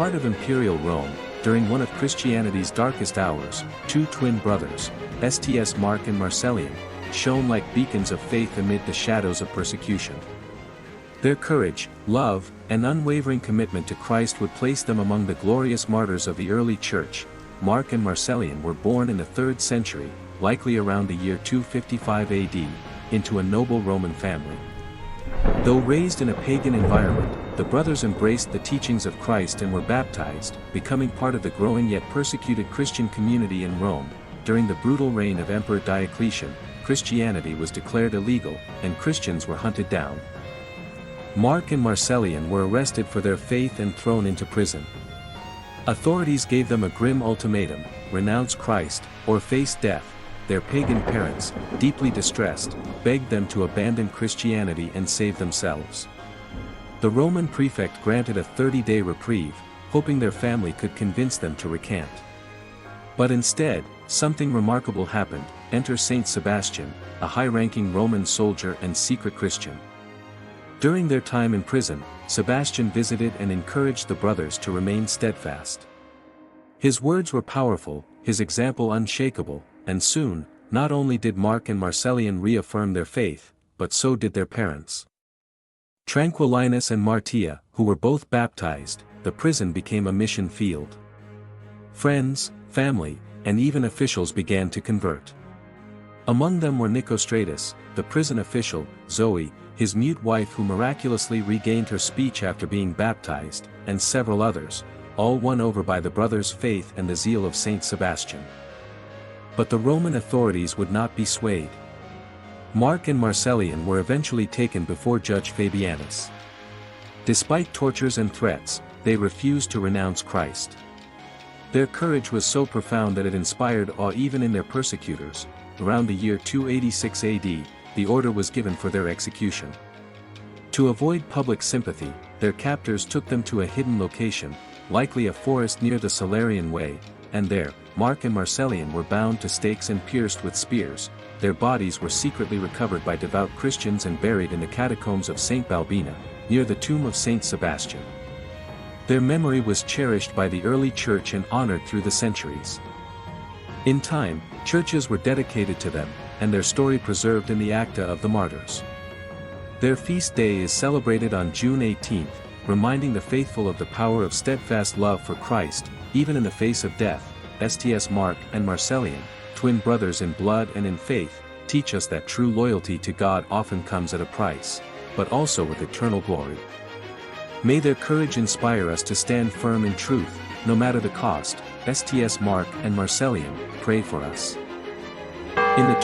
Part of Imperial Rome, during one of Christianity's darkest hours, two twin brothers, Saints Mark and Marcellian, shone like beacons of faith amid the shadows of persecution. Their courage, love, and unwavering commitment to Christ would place them among the glorious martyrs of the early church. Mark and Marcellian were born in the 3rd century, likely around the year 255 AD, into a noble Roman family. Though raised in a pagan environment, the brothers embraced the teachings of Christ and were baptized, becoming part of the growing yet persecuted Christian community in Rome. During the brutal reign of Emperor Diocletian, Christianity was declared illegal, and Christians were hunted down. Mark and Marcellian were arrested for their faith and thrown into prison. Authorities gave them a grim ultimatum: renounce Christ, or face death. Their pagan parents, deeply distressed, begged them to abandon Christianity and save themselves. The Roman prefect granted a 30-day reprieve, hoping their family could convince them to recant. But instead, something remarkable happened. Enter Saint Sebastian, a high-ranking Roman soldier and secret Christian. During their time in prison, Sebastian visited and encouraged the brothers to remain steadfast. His words were powerful, his example unshakable, and soon, not only did Mark and Marcellian reaffirm their faith, but so did their parents. Tranquillinus and Martia, who were both baptized, the prison became a mission field. Friends, family, and even officials began to convert. Among them were Nicostratus, the prison official, Zoe, his mute wife who miraculously regained her speech after being baptized, and several others, all won over by the brothers' faith and the zeal of Saint Sebastian. But the Roman authorities would not be swayed. Mark and Marcellian were eventually taken before Judge Fabianus. Despite tortures and threats, they refused to renounce Christ. Their courage was so profound that it inspired awe even in their persecutors. Around the year 286 AD, the order was given for their execution. To avoid public sympathy, their captors took them to a hidden location, likely a forest near the Salarian Way, and there, Mark and Marcellian were bound to stakes and pierced with spears. Their bodies were secretly recovered by devout Christians and buried in the catacombs of St. Balbina, near the tomb of Saint Sebastian. Their memory was cherished by the early church and honored through the centuries. In time, churches were dedicated to them, and their story preserved in the Acta of the Martyrs. Their feast day is celebrated on June 18, reminding the faithful of the power of steadfast love for Christ, even in the face of death. Saints Mark and Marcellian, twin brothers in blood and in faith, teach us that true loyalty to God often comes at a price, but also with eternal glory. May their courage inspire us to stand firm in truth, no matter the cost. Saints Mark and Marcellian, pray for us. In the